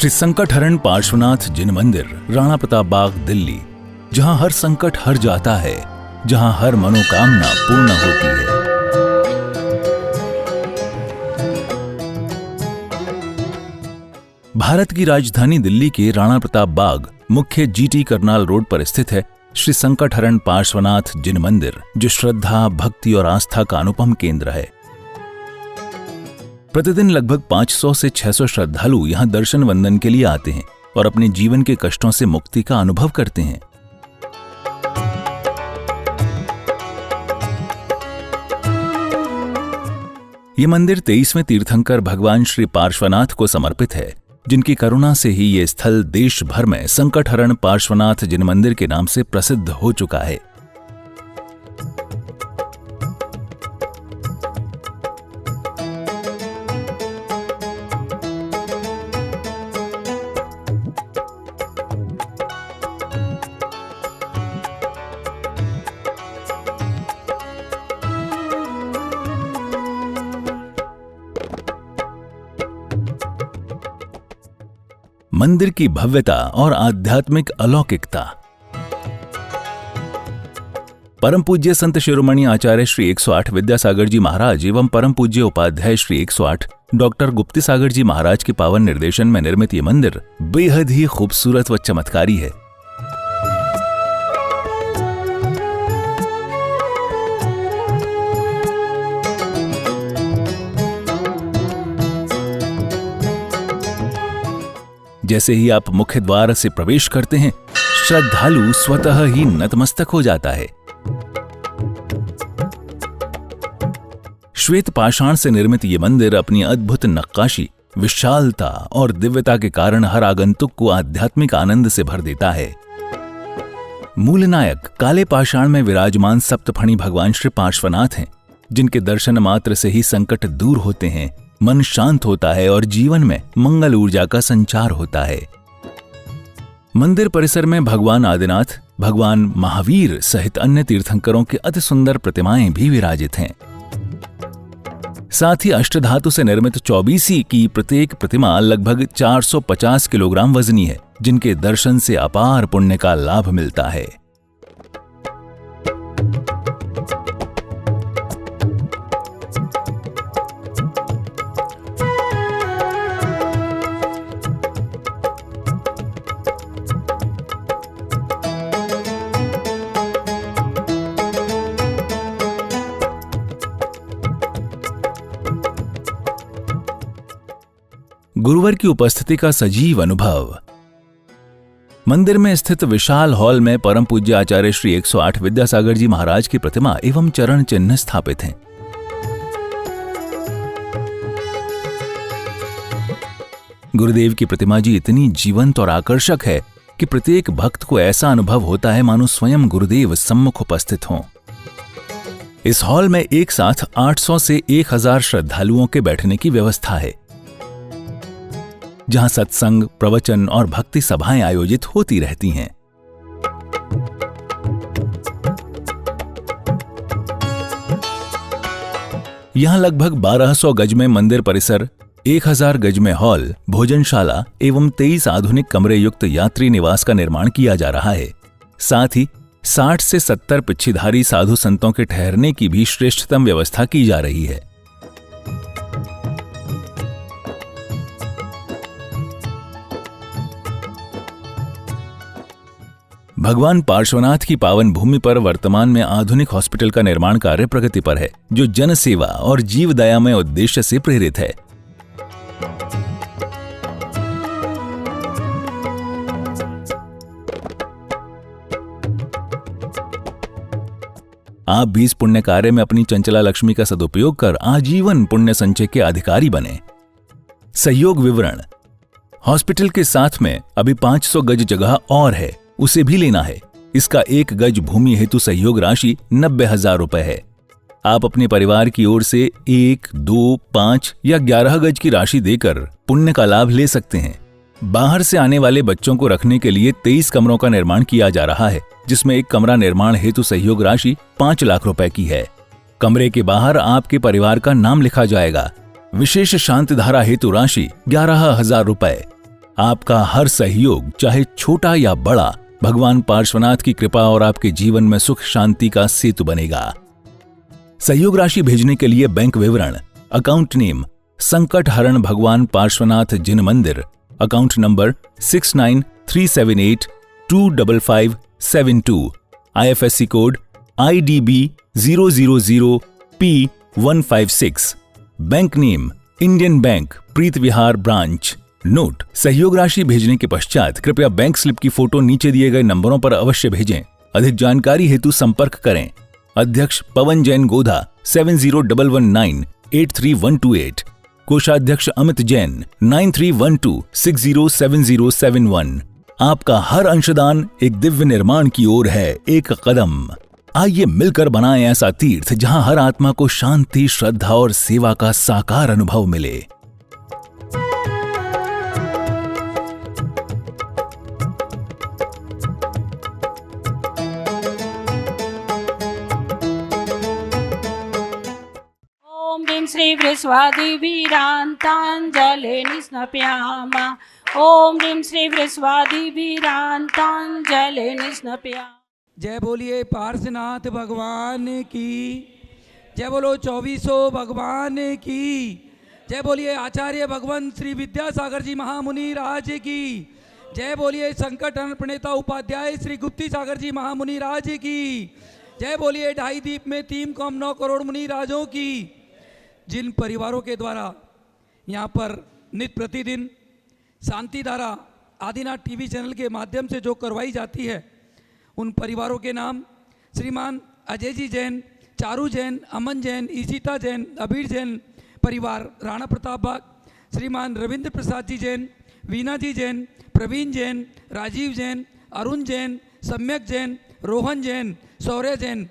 श्री संकटहरण पार्श्वनाथ जिन मंदिर, राणा प्रताप बाग, दिल्ली, जहां हर संकट हर जाता है, जहां हर मनोकामना पूर्ण होती है। भारत की राजधानी दिल्ली के राणा प्रताप बाग मुख्य जीटी करनाल रोड पर स्थित है श्री संकटहरण पार्श्वनाथ जिन मंदिर, जो श्रद्धा, भक्ति और आस्था का अनुपम केंद्र है। प्रतिदिन लगभग 500 से 600 श्रद्धालु यहां दर्शन वंदन के लिए आते हैं और अपने जीवन के कष्टों से मुक्ति का अनुभव करते हैं। ये मंदिर 23वें तीर्थंकर भगवान श्री पार्श्वनाथ को समर्पित है, जिनकी करुणा से ही ये स्थल देश भर में संकटहरण पार्श्वनाथ जिन मंदिर के नाम से प्रसिद्ध हो चुका है। मंदिर की भव्यता और आध्यात्मिक अलौकिकता। परम पूज्य संत शिरोमणि आचार्य श्री 108 विद्यासागर जी महाराज एवं परम पूज्य उपाध्याय श्री 108 डॉक्टर गुप्ती सागर जी महाराज के पावन निर्देशन में निर्मित ये मंदिर बेहद ही खूबसूरत व चमत्कारी है। जैसे ही आप मुख्य द्वार से प्रवेश करते हैं, श्रद्धालु स्वतः ही नतमस्तक हो जाता है। श्वेत पाषाण से निर्मित ये मंदिर अपनी अद्भुत नक्काशी, विशालता और दिव्यता के कारण हर आगंतुक को आध्यात्मिक आनंद से भर देता है। मूल नायक काले पाषाण में विराजमान सप्तफणी भगवान श्री पार्श्वनाथ हैं, जिनके दर्शन मात्र से ही संकट दूर होते हैं, मन शांत होता है और जीवन में मंगल ऊर्जा का संचार होता है। मंदिर परिसर में भगवान आदिनाथ, भगवान महावीर सहित अन्य तीर्थंकरों की अति सुंदर प्रतिमाएं भी विराजित हैं। साथ ही अष्टधातु से निर्मित 24 की प्रत्येक प्रतिमा लगभग 450 किलोग्राम वजनी है, जिनके दर्शन से अपार पुण्य का लाभ मिलता है। गुरुवर की उपस्थिति का सजीव अनुभव। मंदिर में स्थित विशाल हॉल में परम पूज्य आचार्य श्री 108 विद्यासागर जी महाराज की प्रतिमा एवं चरण चिन्ह स्थापित हैं। गुरुदेव की प्रतिमा जी इतनी जीवंत और आकर्षक है कि प्रत्येक भक्त को ऐसा अनुभव होता है मानो स्वयं गुरुदेव सम्मुख उपस्थित हों। इस हॉल में एक साथ 800 से 1000 श्रद्धालुओं के बैठने की व्यवस्था है, जहां सत्संग, प्रवचन और भक्ति सभाएं आयोजित होती रहती हैं। यहां लगभग 1200 गज में मंदिर परिसर, 1000 गज में हॉल, भोजनशाला एवं 23 आधुनिक कमरे युक्त यात्री निवास का निर्माण किया जा रहा है। साथ ही 60 से 70 पिच्छीधारी साधु संतों के ठहरने की भी श्रेष्ठतम व्यवस्था की जा रही है। भगवान पार्श्वनाथ की पावन भूमि पर वर्तमान में आधुनिक हॉस्पिटल का निर्माण कार्य प्रगति पर है, जो जन सेवा और जीव दयामय उद्देश्य से प्रेरित है। आप भी इस पुण्य कार्य में अपनी चंचला लक्ष्मी का सदुपयोग कर आजीवन पुण्य संचय के अधिकारी बने। सहयोग विवरण। हॉस्पिटल के साथ में अभी 500 गज जगह और है, उसे भी लेना है। इसका 1 गज भूमि हेतु सहयोग राशि 90,000 रुपए है। आप अपने परिवार की ओर से 1, 2, 5 या 11 गज की राशि देकर पुण्य का लाभ ले सकते हैं। बाहर से आने वाले बच्चों को रखने के लिए 23 कमरों का निर्माण किया जा रहा है, जिसमें एक कमरा निर्माण हेतु सहयोग राशि 5 लाख रुपए की है। कमरे के बाहर आपके परिवार का नाम लिखा जाएगा। विशेष शांति धारा हेतु राशि 11,000 रुपए। आपका हर सहयोग, चाहे छोटा या बड़ा, भगवान पार्श्वनाथ की कृपा और आपके जीवन में सुख शांति का सेतु बनेगा। सहयोग राशि भेजने के लिए बैंक विवरण, अकाउंट नेम संकट हरण भगवान पार्श्वनाथ जिन मंदिर, account number 6937825572, IFSC code IDB 000P156, bank name Indian bank Preet Vihar branch. Note: सहयोग राशि भेजने के पश्चात कृपया बैंक स्लिप की फोटो नीचे दिए गए नंबरों पर अवश्य भेजें। अधिक जानकारी हेतु संपर्क करें अध्यक्ष पवन जैन गोधा 7011983128, कोषाध्यक्ष अमित जैन 9312607071। आपका हर अंशदान एक दिव्य निर्माण की ओर है एक कदम। आइए मिलकर बनाएं ऐसा तीर्थ जहां हर आत्मा को शांति, श्रद्धा और सेवा का साकार अनुभव मिले। ओम ह्रीं श्री वृषवादिवीरान्ताञ्जले निस्नप्यामा। ओम ह्रीं श्री वृषवादिवीरान्ताञ्जले निस्नप्यामा। जय बोलिए पार्श्वनाथ भगवान की, जय बोलो 2400 भगवान की, जय बोलिए आचार्य भगवान श्री विद्यासागर जी महामुनि राज की, जय बोलिए संकट हरण प्रणेता उपाध्याय श्री गुप्ती सागर जी महामुनि राज की, जय बोलिए ढाई दीप में 3.9 करोड़ मुनि राजों की। जिन परिवारों के द्वारा यहाँ पर नित्य प्रतिदिन शांति धारा आदिनाथ टीवी चैनल के माध्यम से जो करवाई जाती है, उन परिवारों के नाम श्रीमान अजय जी जैन, चारू जैन, अमन जैन, ईशिता जैन, अबीर जैन परिवार राणा प्रताप बाग, श्रीमान रविंद्र प्रसाद जी जैन, वीना जी जैन, प्रवीण जैन, राजीव जैन, अरुण जैन, सम्यक जैन, रोहन जैन, शौर्य जैन।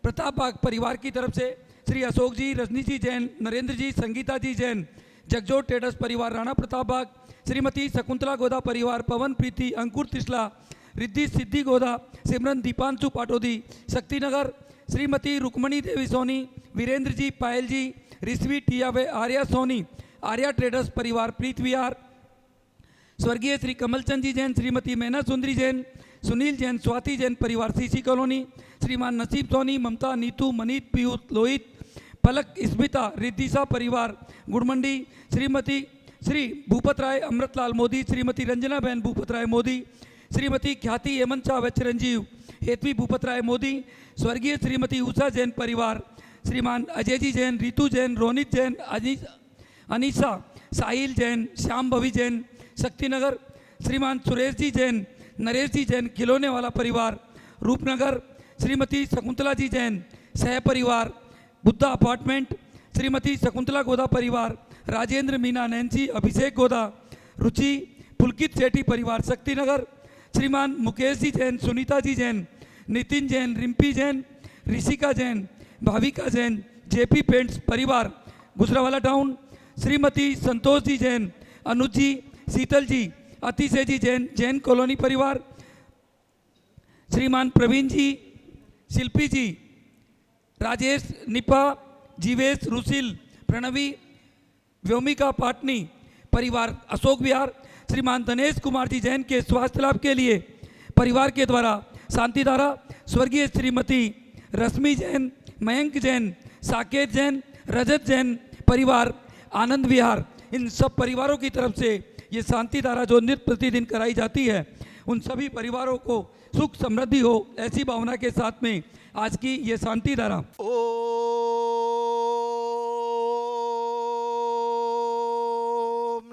प्रताप बाग परिवार की तरफ से श्री अशोक जी, रजनी जी जैन, नरेंद्र जी, संगीता जी जैन। जगजोत ट्रेडर्स परिवार राणा प्रताप बाग, श्रीमती शकुंतला गोदा परिवार, पवन प्रीति, अंकुर तिसला, रिद्धि सिद्धि गोदा, सिमरन दीपांशु पाटोदी, शक्तिनगर, श्रीमती रुक्मणी देवी सोनी, वीरेंद्र जी, पायल जी, रिश्वी टिया व आर्या सोनी, आर्या ट्रेडर्स परिवार प्रीत विहार, स्वर्गीय श्री कमलचंद जी जैन, श्रीमती मैना सुंदरी जैन, सुनील जैन, स्वाति जैन परिवार सीसी कॉलोनी, श्रीमान नसीब सोनी, ममता, नीतू, मनीत, पीयूष, लोहित, पलक, स्मिता, रिद्धिसा परिवार गुड़मंडी, श्रीमती श्री भूपत राय अमृतलाल मोदी, श्रीमती रंजना बहन भूपत राय मोदी, श्रीमती ख्याति हेमंत शाह व चिरंजीव हेतवी भूपत राय मोदी, स्वर्गीय श्रीमती उषा जैन परिवार, श्रीमान अजय जी जैन, रितु जैन, रोनित जैन, अनीसा, साहिल जैन, श्याम भवी जैन, शक्तिनगर, श्रीमान सुरेश जी जैन, नरेश जी जैन, खिलौने वाला परिवार रूपनगर, श्रीमती शकुंतला जी जैन, सह परिवार बुद्धा अपार्टमेंट, श्रीमती शकुंतला गोदा परिवार, राजेंद्र, मीना, नैन्सी, अभिषेक गोदा, रुचि, पुलकित सेठी परिवार शक्तिनगर, श्रीमान मुकेश जी जैन, सुनीता जी जैन, नितिन जैन, रिम्पी जैन, ऋषिका जैन, भाविका जैन, जेपी पेंट्स परिवार गुजरावाला टाउन, श्रीमती संतोष जी जैन, अनुज जी, शीतल जी, अतिशय जी जैन, जैन कॉलोनी परिवार, श्रीमान प्रवीण जी, शिल्पी जी, राजेश, निपा, जीवेश, रुसिल, प्रणवी, व्योमिका पाटनी परिवार अशोक विहार, श्रीमान दिनेश कुमार जी जैन के स्वास्थ्य लाभ के लिए परिवार के द्वारा शांति धारा, स्वर्गीय श्रीमती रश्मि जैन, मयंक जैन, साकेत जैन, रजत जैन परिवार आनंद विहार। इन सब परिवारों की तरफ से ये शांति धारा जो नित्य प्रतिदिन कराई जाती है, उन सभी परिवारों को सुख समृद्धि हो, ऐसी भावना के साथ में आज की ये शांति धारा। ओम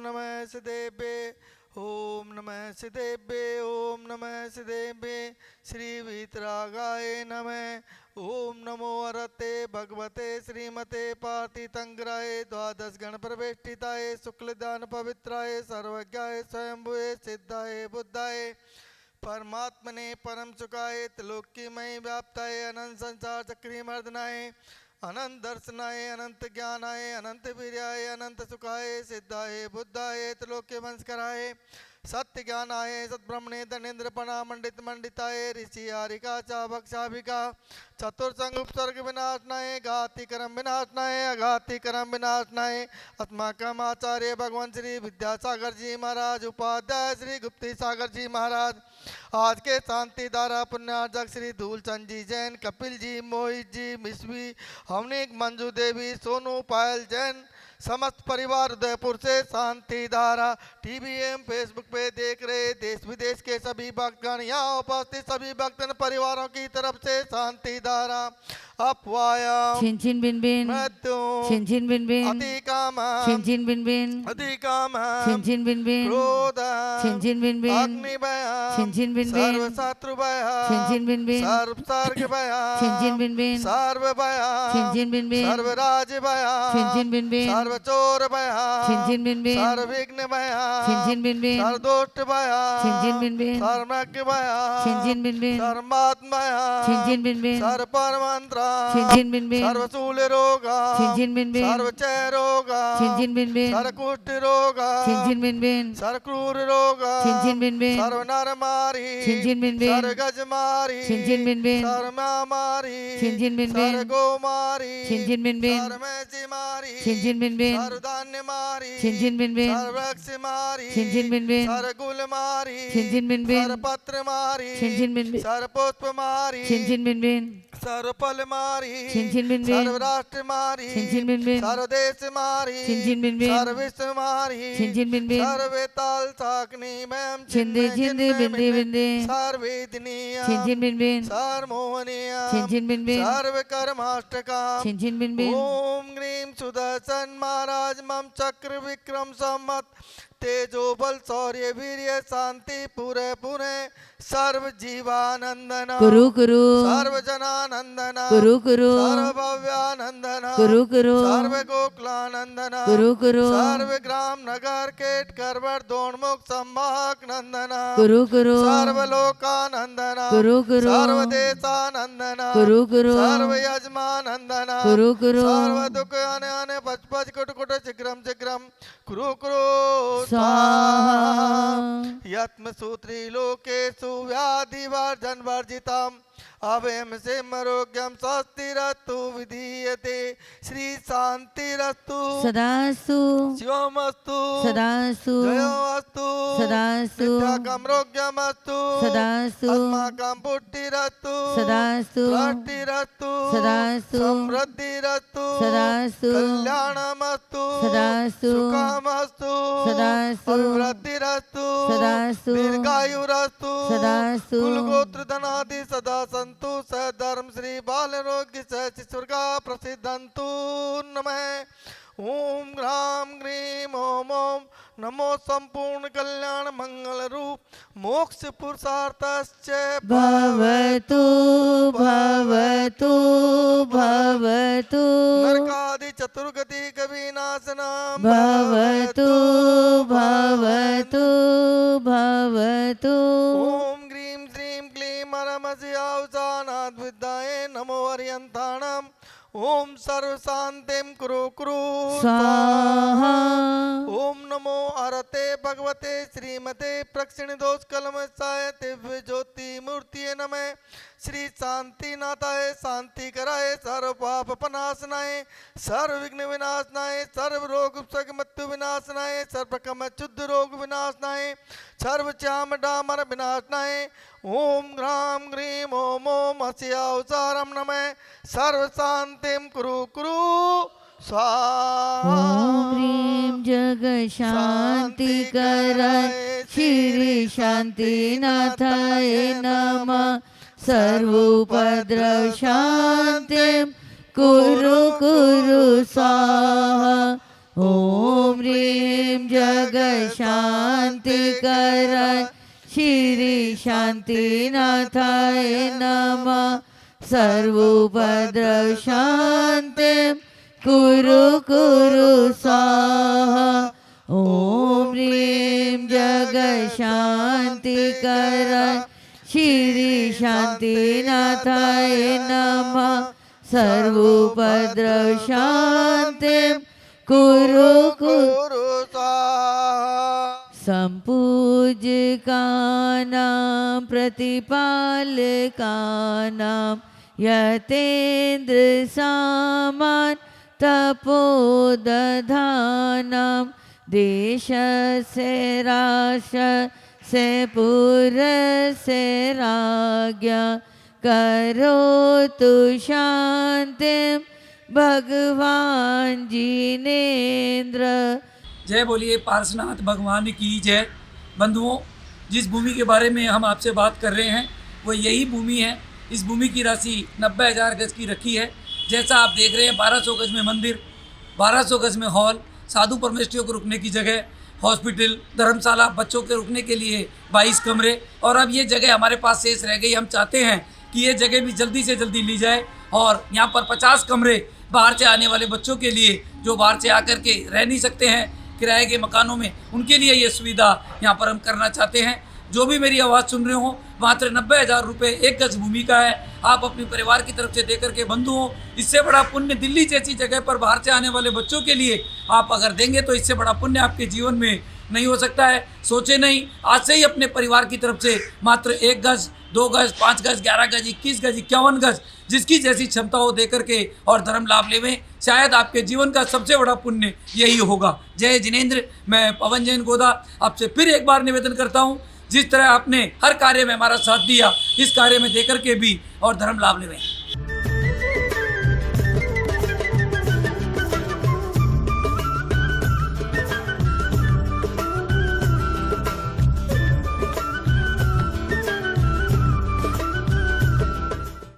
नमः सिद्धेभ्ये, ओम नमः सिद्धेभ्ये, ओम नमः सिद्धेभ्ये, श्री वीतरागाय नमः। ओम नमो अरते भगवते श्रीमते पार्थितंग्राय द्वादश गण प्रवेष्टिताय शुक्लदान पवित्राय सर्वज्ञाय स्वयंभुवे सिद्धाय बुद्धाय परमात्मने परम सुखाय त्रिलोक्यमय व्याप्ताय अनंत संसार चक्री मर्दनाय अनंत दर्शनाय अनंत ज्ञानाय अनंत वीर्याय अनंत सुखाय सिद्धाय बुद्धाय त्रिलोक्य वंशकराय सत्य ज्ञानाय सद्ब्रह्मणे धनेन्द्र पणा मंडित मंडिताय ऋषि हारिका चाभक शाभिका चतुर्संग उपसर्ग विनाशनाय घाति कर्म विनाशनाय अघाति कर्म विनाशनाय अस्माकम आचार्य भगवान श्री विद्यासागर जी महाराज उपाध्याय श्री गुप्ती सागर जी महाराज आज के शांति धारा पुण्यार्जक श्री धूलचंद जी जैन कपिल जी मोहित जी मिश्वी हवनिक मंजू देवी सोनू पायल जैन समस्त परिवार उदयपुर से शांति धारा टीवी एवं फेसबुक पे देख रहे देश विदेश के सभी भक्तगण यहाँ उपस्थित सभी भक्तन परिवारों की तरफ से शांति धारा अपवायम छिन छिन बिन बिन मृत्यु छिन छिन बिन बिन अधिकाम छिन छिन बिन बिन अधिकाम छिन छिन बिन बिन क्रोध छिन छिन बिन बिन अग्निभय छिन छिन बिन बिन सर्व शत्रु भय छिन छिन बिन बिन सर्व सर्ग भय छिन छिन बिन बिन सर्व भय छिन छिन बिन बिन सर्व राज भय छिन छिन बिन बिन सर्व चोर भय छिन छिन बिन बिन सर्व विघ्न भय छिन छिन बिन बिन सर्व दोष्ट भय छिन छिन बिन बिन सर्वज्ञ भय छिन छिन बिन बिन सर्वात्मा छिन छिन बिन बिन सर्व परमंत्र छिन छिन बिन बिन सर्व शूल रोग छिन छिन बिन बिन सर्व चय रोग छिन छिन बिन बिन सर्व कुष्ठ रोग छिन छिन बिन बिन सर्व क्रूर रोग छिन छिन बिन बिन सर्व नर मारी छिन छिन बिन बिन सर्व गज मारी छिन छिन बिन बिन सर्व माँ मारी छिन छिन बिन सर्व बिन गो मारी छिन छिन बिन बिन सर्व मैसी मारी छिन छिन बिन बिन सर्व धान्य मारी छिन छिन बिन बिन सर्व वृक्ष मारी छिन छिन बिन बिन सर्व गुल मारी छिन छिन बिन बिन सर्व पत्र मारी छिन छिन बिन बिन सर्व पुष्प मारी छिन छिन बिन बिन सर्व फल मारी छिन छिन बिन बिन सर्व राष्ट्र मारी छिन छिन बिन बिन सर्व देश मारी छिन छिन बिन बिन सर्व विश्व मारी छिन छिन बिन बिन सर्व ताल साकनी मैम छिंदे छिंदे बिंदे बिंदे सर्वेदनीय छिन छिन बिन बिन सर्वमोहनीय छिन छिन बिन बिन सर्व कर्माष्टका छिन छिन बिन बिन ओम ग्रीम सुदर्शन महाराज मम चक्र विक्रम सम्मत तेजो बल शौर्य वीर्य शांति पूरे पूरे सर्व जीवानंदन कुरु कुरु सर्व जनानंदन कुरु कुरु सर्व भव्यानंदन कुरु कुरु सर्व गोकुलानंदन कुरु कुरु सर्व ग्राम नगर केट करवर दोणमुख संवाहक नंदन कुरु कुरु सर्व लोकानंदन कुरु कुरु सर्व देशानंदन कुरु कुरु सर्व यजमानंदन कुरु कुरु सर्व दुख आने आने पच पच कुट कुट शीघ्रम शीघ्रम कुरु कुरु स्वाहा यत्म सूत्री लोकेषु व्याधि वर्जन वर्जितम अभयम से मरोग्यम स्वस्तिरस्तु विधीयते श्री शांतिरस्तु सदास्तु शिवमस्तु सदास्तु जयोस्तु सदास्तु नित्याकमरोग्यमस्तु सदास्तु अस्माकं पुष्टिरस्तु सदास्तु पुष्टिरस्तु सदास्तु समृद्धिरस्तु सदास्तु कल्याणमस्तु सदास्तु सुखमस्तु सदास्तु अभिवृद्धिरस्तु सदास्तु दीर्घायुरस्तु सदास्तु कुलगोत्र धनादि सदा संतु सधर्म श्री बाल रोग्य स्वर्गा प्रसिद्धंतु नमः ओम ग्राम ग्रीम ओम ओम नमो संपूर्ण कल्याण मंगल रूप मोक्ष पुरुषार्थश्च भवतु भवतु भवतु नरकादि चतुर्गति कविनाशनम भवतु भवतु भवतु ओम ग्रीम श्रीम क्लीम परमस्यावसानाद् विद्याये नमो अर्यन्ताणम् ओम सर्व शांतिम कुरु कुरु स्वाहा ओम नमो अरते भगवते श्रीमते प्रक्षिण दोष कलमसाय दिव्य ज्योति मूर्ति नमः श्री शांति नाथाय शांति कराय सर्व पाप पनाशनाय सर्व विघ्न विनाशनाय सर्व रोग उपसर्ग मृत्यु विनाशनाय सर्व कम शुद्ध रोग विनाशनाय सर्व चाम डामर विनाशनाय ओम ग्राम ग्रीम ओम ओम अस्यावसारम नमः सर्व शांतिम कुरु कुरु स्वाहा ओम ह्रीं जग शांति कराय श्री शांतिनाथाय नमः सर्वोपद्रव शांतिं कुरु कुरु स्वाहा ओम ह्रीं जग शांति कराय श्री शांतिनाथाय नमः सर्वोपद्रव शांतिं कुरु कुरु स्वाहा ओम ह्रीं जग शांति कराय श्री शांतिनाथाय नमः सर्वोपद्रव शांतिं कुरु कुरु सम्पूज्यकानां प्रतिपालकानां यतेन्द्र सामान तपोदधानां देशस्य राष्ट्रस्य पुरस्य राज्ञा करोतु शान्तिं भगवान जिनेन्द्र। जय बोलिए पार्श्वनाथ भगवान की जय। बंधुओं, जिस भूमि के बारे में हम आपसे बात कर रहे हैं वो यही भूमि है। इस भूमि की राशि 90,000 गज की रखी है। जैसा आप देख रहे हैं 1200 गज में मंदिर, 1200 गज में हॉल, साधु परमेष्ठियों को रुकने की जगह, हॉस्पिटल, धर्मशाला, बच्चों के रुकने के लिए 22 कमरे। और अब ये जगह हमारे पास शेष रह गई। हम चाहते हैं कि ये जगह भी जल्दी से जल्दी ली जाए और यहाँ पर 50 कमरे बाहर से आने वाले बच्चों के लिए, जो बाहर से आकर के रह नहीं सकते हैं किराए के मकानों में, उनके लिए ये सुविधा यहाँ पर हम करना चाहते हैं। जो भी मेरी आवाज़ सुन रहे हो, मात्र 90,000 रुपये 1 गज भूमि का है। आप अपने परिवार की तरफ से देकर के बंधुओं, इससे बड़ा पुण्य दिल्ली जैसी जगह पर बाहर से आने वाले बच्चों के लिए आप अगर देंगे तो इससे बड़ा पुण्य आपके जीवन में नहीं हो सकता है। सोचे नहीं, आज से ही अपने परिवार की तरफ से मात्र 1 गज, 2 गज, 5 गज, 11 गज, 21 गज, 51 गज, जिसकी जैसी क्षमता हो दे करके और धर्म लाभ लेवें। शायद आपके जीवन का सबसे बड़ा पुण्य यही होगा। जय जिनेंद्र। मैं पवन जैन गोदा आपसे फिर एक बार निवेदन करता हूँ, जिस तरह आपने हर कार्य में हमारा साथ दिया, इस कार्य में देकर के भी और धर्म लाभ लेवें।